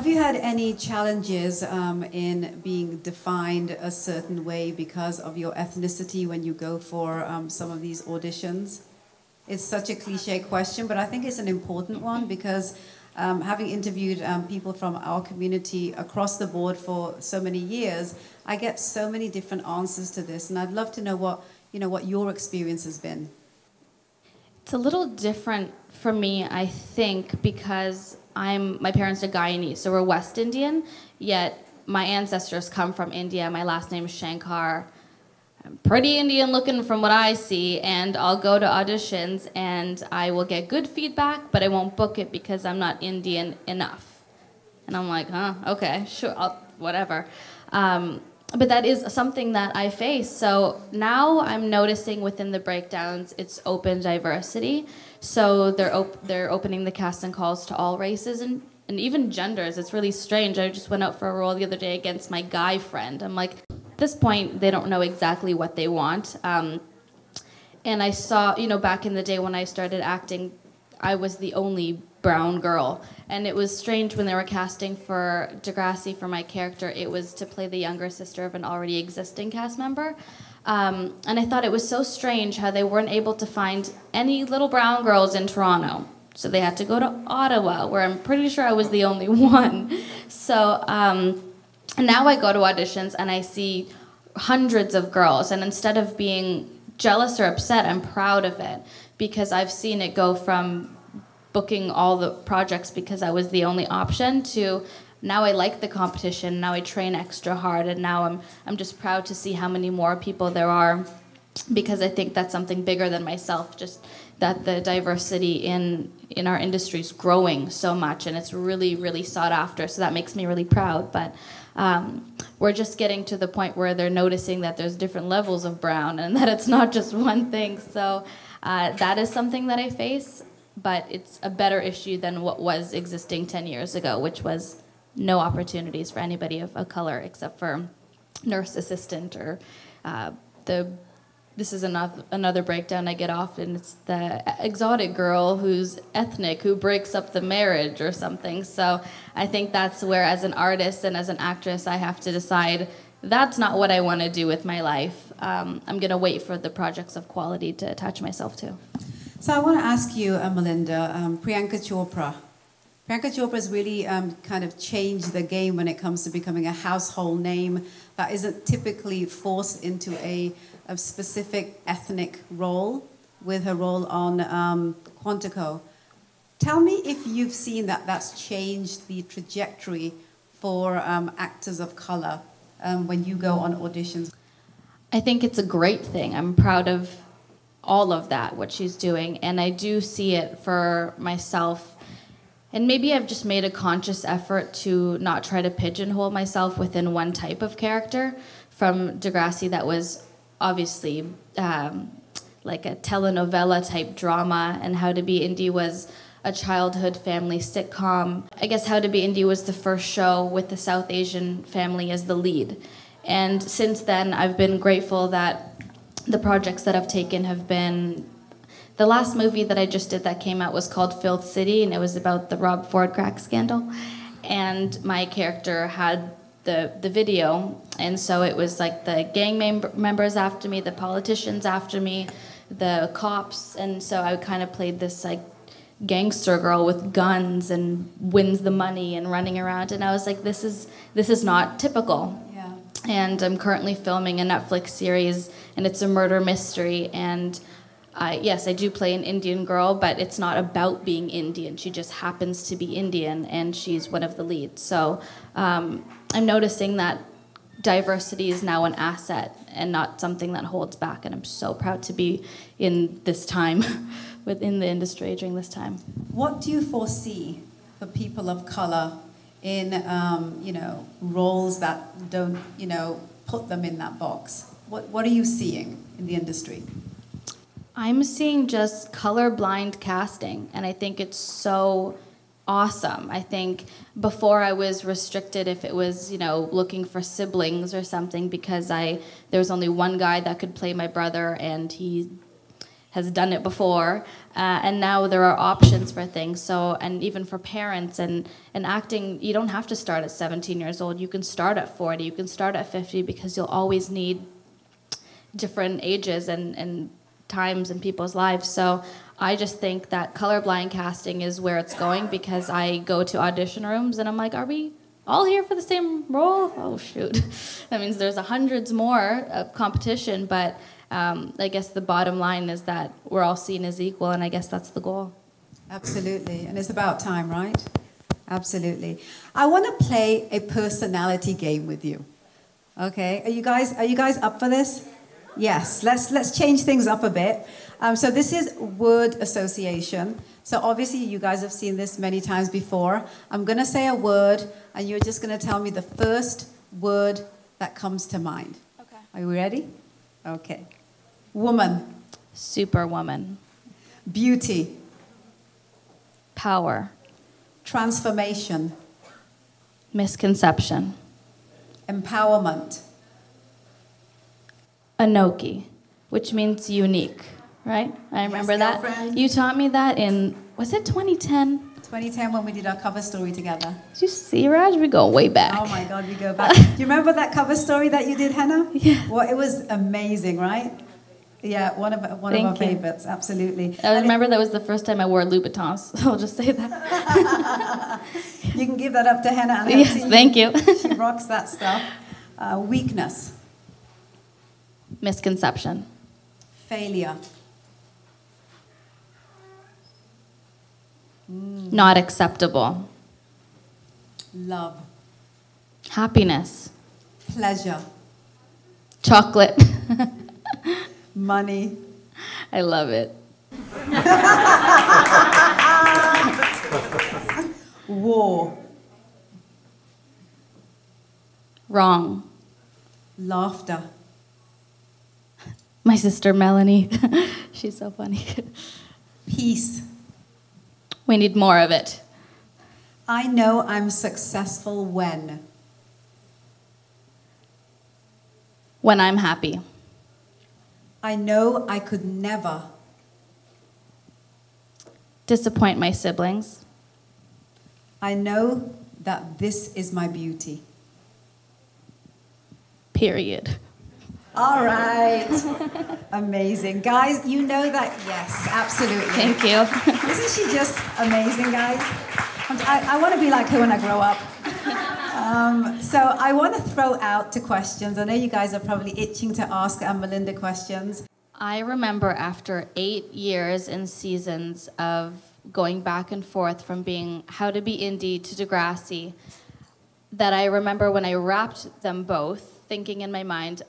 Have you had any challenges in being defined a certain way because of your ethnicity when you go for some of these auditions? It's such a cliche question, but I think it's an important one because having interviewed people from our community across the board for so many years, I get so many different answers to this, and I'd love to know what your experience has been. It's a little different for me, I think, because my parents are Guyanese, so we're West Indian, yet my ancestors come from India. My last name is Shankar. I'm pretty Indian looking from what I see, and I'll go to auditions and I will get good feedback, but I won't book it because I'm not Indian enough. And I'm like, okay, sure, whatever. But that is something that I face. So now I'm noticing within the breakdowns, it's open diversity. So they're opening the cast and calls to all races and even genders. It's really strange. I just went out for a role the other day against my guy friend. I'm like, at this point, they don't know exactly what they want. And I saw, back in the day when I started acting, I was the only brown girl. And it was strange when they were casting for Degrassi for my character. It was to play the younger sister of an already existing cast member. And I thought it was so strange how they weren't able to find any little brown girls in Toronto. So they had to go to Ottawa, where I'm pretty sure I was the only one. So and now I go to auditions and I see hundreds of girls. And instead of being jealous or upset, I'm proud of it because I've seen it go from booking all the projects because I was the only option to now I like the competition, now I train extra hard, and now I'm just proud to see how many more people there are because I think that's something bigger than myself, just that the diversity in our industry is growing so much and it's really, really sought after, so that makes me really proud. But we're just getting to the point where they're noticing that there's different levels of brown and that it's not just one thing. So that is something that I face, but it's a better issue than what was existing 10 years ago, which was no opportunities for anybody of color except for nurse assistant or this is another breakdown I get often. It's the exotic girl who's ethnic, who breaks up the marriage or something. So I think that's where, as an artist and as an actress, I have to decide that's not what I want to do with my life. I'm going to wait for the projects of quality to attach myself to. So I want to ask you, Melinda, Priyanka Chopra. Priyanka Chopra has really kind of changed the game when it comes to becoming a household name that isn't typically forced into a specific ethnic role with her role on Quantico. Tell me if you've seen that that's changed the trajectory for actors of color when you go on auditions. I think it's a great thing. I'm proud of all of that, what she's doing, and I do see it for myself. And maybe I've just made a conscious effort to not try to pigeonhole myself within one type of character. From Degrassi, that was obviously like a telenovela type drama, and How to Be Indie was a childhood family sitcom. I guess How to Be Indie was the first show with the South Asian family as the lead. And since then, I've been grateful that the projects that I've taken have been... The last movie that I just did that came out was called Filth City, and it was about the Rob Ford crack scandal. And my character had the video, and so it was like the gang members after me, the politicians after me, the cops, and so I kind of played this like gangster girl with guns and wins the money and running around, and I was like, this is not typical. Yeah. And I'm currently filming a Netflix series, and it's a murder mystery, and yes, I do play an Indian girl, but it's not about being Indian. She just happens to be Indian, and she's one of the leads. So I'm noticing that diversity is now an asset and not something that holds back, and I'm so proud to be in this time, within the industry during this time. What do you foresee for people of color in, roles that don't, put them in that box? What are you seeing in the industry? I'm seeing just colorblind casting, and I think it's so awesome. I think before I was restricted if it was, looking for siblings or something, because there was only one guy that could play my brother, and he has done it before, and now there are options for things. So, and even for parents and acting, you don't have to start at 17 years old. You can start at 40, you can start at 50, because you'll always need different ages and times in people's lives. So I just think that colorblind casting is where it's going, because I go to audition rooms and I'm like, are we all here for the same role? Oh shoot. That means there's hundreds more of competition, but I guess the bottom line is that we're all seen as equal, and I guess that's the goal. Absolutely, and it's about time, right? Absolutely. I want to play a personality game with you. Okay, are you guys up for this? Yes, let's change things up a bit. So this is word association. So obviously you guys have seen this many times before. I'm going to say a word, and you're just going to tell me the first word that comes to mind. Okay. Are you ready? Okay. Woman. Superwoman. Beauty. Power. Transformation. Misconception. Empowerment. ANOKHI, which means unique, right? I remember that. Girlfriend. You taught me that in, was it 2010? 2010, when we did our cover story together. Did you see, Raj? We go way back. Oh my God, we go back. Do you remember that cover story that you did, Hannah? Yeah. Well, it was amazing, right? Yeah, one of our favorites, absolutely. I remember that was the first time I wore Louboutins, so I'll just say that. You can give that up to Hannah and her Yes, team. thank you. She rocks that stuff. Weakness. Misconception. Failure. Not acceptable. Love. Happiness. Pleasure. Chocolate. Money. I love it. War. Wrong. Laughter. My sister Melanie. She's so funny. Peace. We need more of it. I know I'm successful when. When I'm happy. I know I could never. Disappoint my siblings. I know that this is my beauty. Period. All right. Amazing. Guys, you know that, yes, absolutely. Thank you. Isn't she just amazing, guys? I want to be like her when I grow up. So I want to throw out to questions. I know you guys are probably itching to ask Melinda questions. I remember after 8 years and seasons of going back and forth from being How to Be Indie to Degrassi, that I remember when I wrapped them both, thinking in my mind,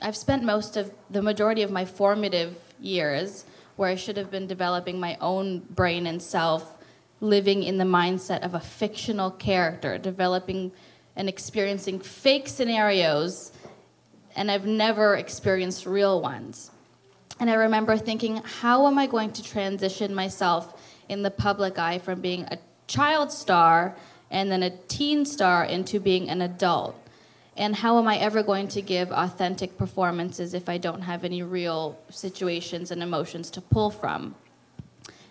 I've spent the majority of my formative years where I should have been developing my own brain and self, living in the mindset of a fictional character, developing and experiencing fake scenarios, and I've never experienced real ones. And I remember thinking, how am I going to transition myself in the public eye from being a child star and then a teen star into being an adult? And how am I ever going to give authentic performances if I don't have any real situations and emotions to pull from?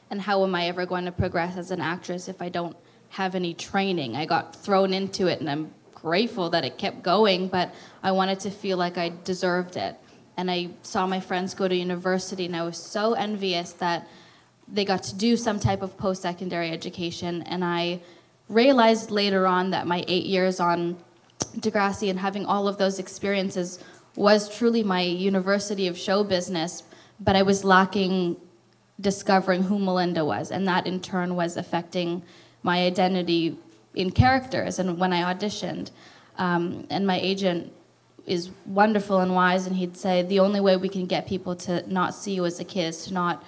And how am I ever going to progress as an actress if I don't have any training? I got thrown into it, and I'm grateful that it kept going, but I wanted to feel like I deserved it. And I saw my friends go to university, and I was so envious that they got to do some type of post-secondary education. And I realized later on that my 8 years on Degrassi and having all of those experiences was truly my university of show business, but I was lacking discovering who Melinda was, and that in turn was affecting my identity in characters and when I auditioned. And my agent is wonderful and wise, and he'd say, the only way we can get people to not see you as a kid is to not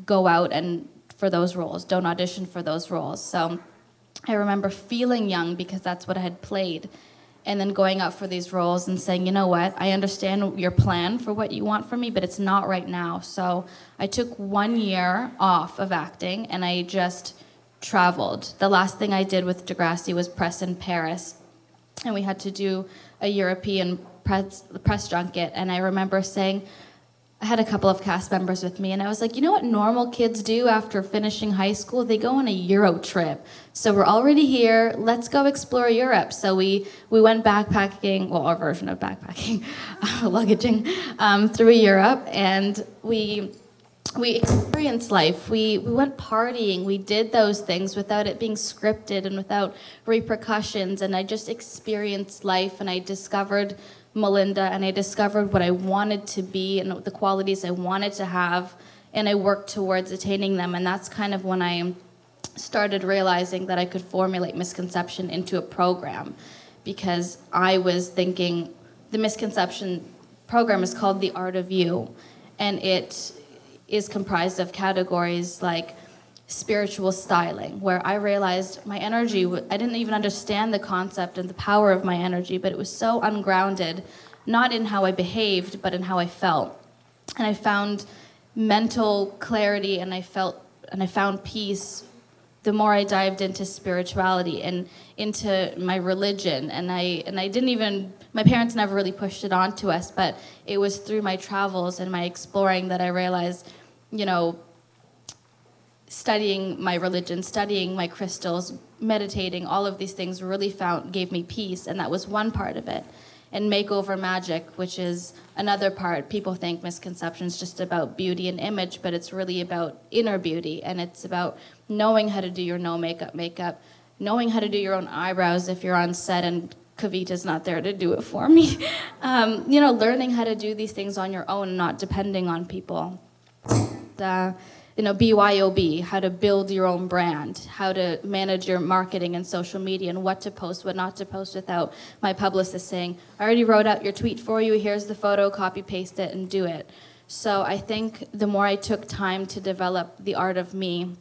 go out and for those roles, don't audition for those roles. So I remember feeling young because that's what I had played, and then going out for these roles and saying, you know what, I understand your plan for what you want from me, but it's not right now. So I took 1 year off of acting, and I just traveled. The last thing I did with Degrassi was press in Paris, and we had to do a European press junket, and I remember saying, I had a couple of cast members with me, and I was like, you know what normal kids do after finishing high school? They go on a Euro trip. So we're already here, let's go explore Europe. So we went backpacking, well, our version of backpacking, luggaging, through Europe, and we experienced life. We went partying. We did those things without it being scripted and without repercussions. And I just experienced life, and I discovered Melinda, and I discovered what I wanted to be and the qualities I wanted to have, and I worked towards attaining them. And that's kind of when I started realizing that I could formulate misconception into a program, because I was thinking the misconception program is called The Art of You, and it is comprised of categories like spiritual styling, where I realized my energy, I didn't even understand the concept and the power of my energy, but it was so ungrounded, not in how I behaved, but in how I felt. And I found mental clarity, and I found peace the more I dived into spirituality and into my religion. And I didn't even, my parents never really pushed it onto us, but it was through my travels and my exploring that I realized, you know, studying my religion, studying my crystals, meditating, all of these things really gave me peace, and that was one part of it. And makeover magic, which is another part. People think misconceptions just about beauty and image, but it's really about inner beauty, and it's about knowing how to do your no makeup, knowing how to do your own eyebrows if you're on set and Kavita's not there to do it for me. You know, learning how to do these things on your own, not depending on people. You know, BYOB, how to build your own brand, how to manage your marketing and social media, and what to post, what not to post without my publicist saying, I already wrote out your tweet for you, here's the photo, copy, paste it, and do it. So I think the more I took time to develop the art of me,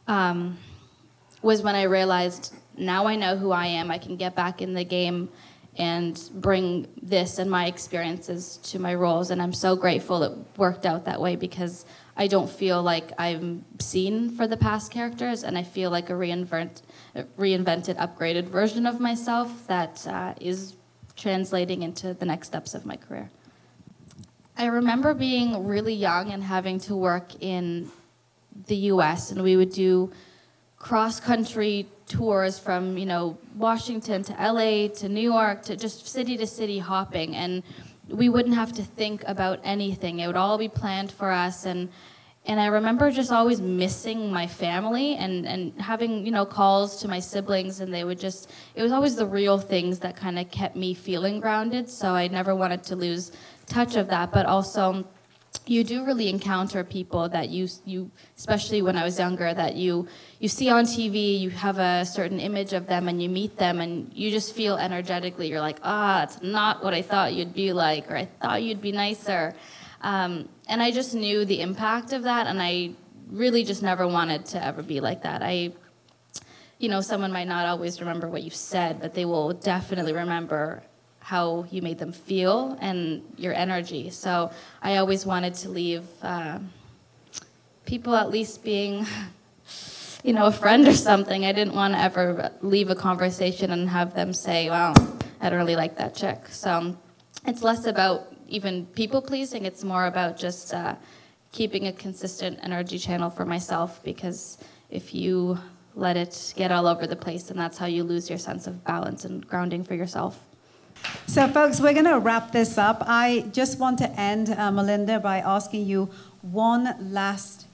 was when I realized, now I know who I am, I can get back in the game and bring this and my experiences to my roles. And I'm so grateful it worked out that way, because I don't feel like I'm seen for the past characters, and I feel like a reinvented, upgraded version of myself that is translating into the next steps of my career. I remember being really young and having to work in the US, and we would do cross-country tours from, you know, Washington to LA to New York to just city to city hopping, and we wouldn't have to think about anything. It would all be planned for us, and I remember just always missing my family and having, you know, calls to my siblings, and they would just, it was always the real things that kind of kept me feeling grounded, so I never wanted to lose touch of that. But also, you do really encounter people that you especially when I was younger, that you see on TV, you have a certain image of them, and you meet them, and you just feel energetically, you're like, it's not what I thought you'd be like, or I thought you'd be nicer. And I just knew the impact of that, and I really just never wanted to ever be like that. You know, someone might not always remember what you said, but they will definitely remember how you made them feel and your energy. So I always wanted to leave people at least being, you know, a friend or something. I didn't want to ever leave a conversation and have them say, wow, I don't really like that chick. So it's less about even people pleasing, it's more about just keeping a consistent energy channel for myself, because if you let it get all over the place, then that's how you lose your sense of balance and grounding for yourself. So folks, we're going to wrap this up. I just want to end, Melinda, by asking you one last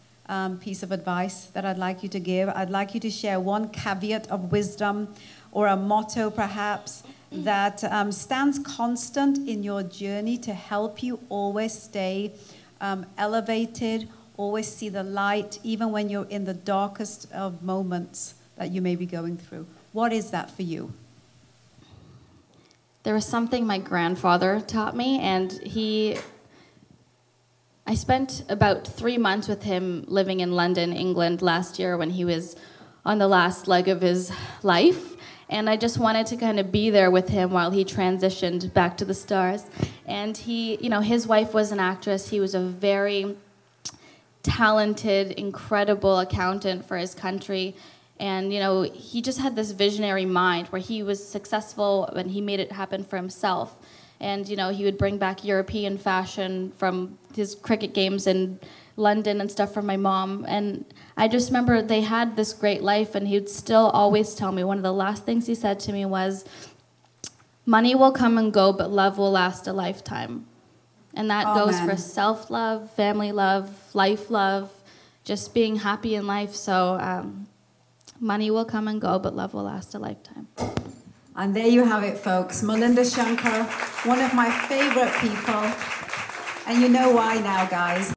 piece of advice that I'd like you to give. I'd like you to share one caveat of wisdom, or a motto perhaps, that stands constant in your journey to help you always stay elevated, always see the light, even when you're in the darkest of moments that you may be going through. What is that for you? There was something my grandfather taught me, and I spent about 3 months with him living in London, England last year when he was on the last leg of his life. And I just wanted to kind of be there with him while he transitioned back to the stars. And he, you know, his wife was an actress. He was a very talented, incredible accountant for his country. And, you know, he just had this visionary mind where he was successful and he made it happen for himself. And, you know, he would bring back European fashion from his cricket games in London and stuff for my mom. And I just remember they had this great life, and he would still always tell me, one of the last things he said to me was, money will come and go, but love will last a lifetime. And that goes for self-love, family love, life love, just being happy in life. So money will come and go, but love will last a lifetime. And there you have it, folks. Melinda Shankar, one of my favorite people. And you know why now, guys.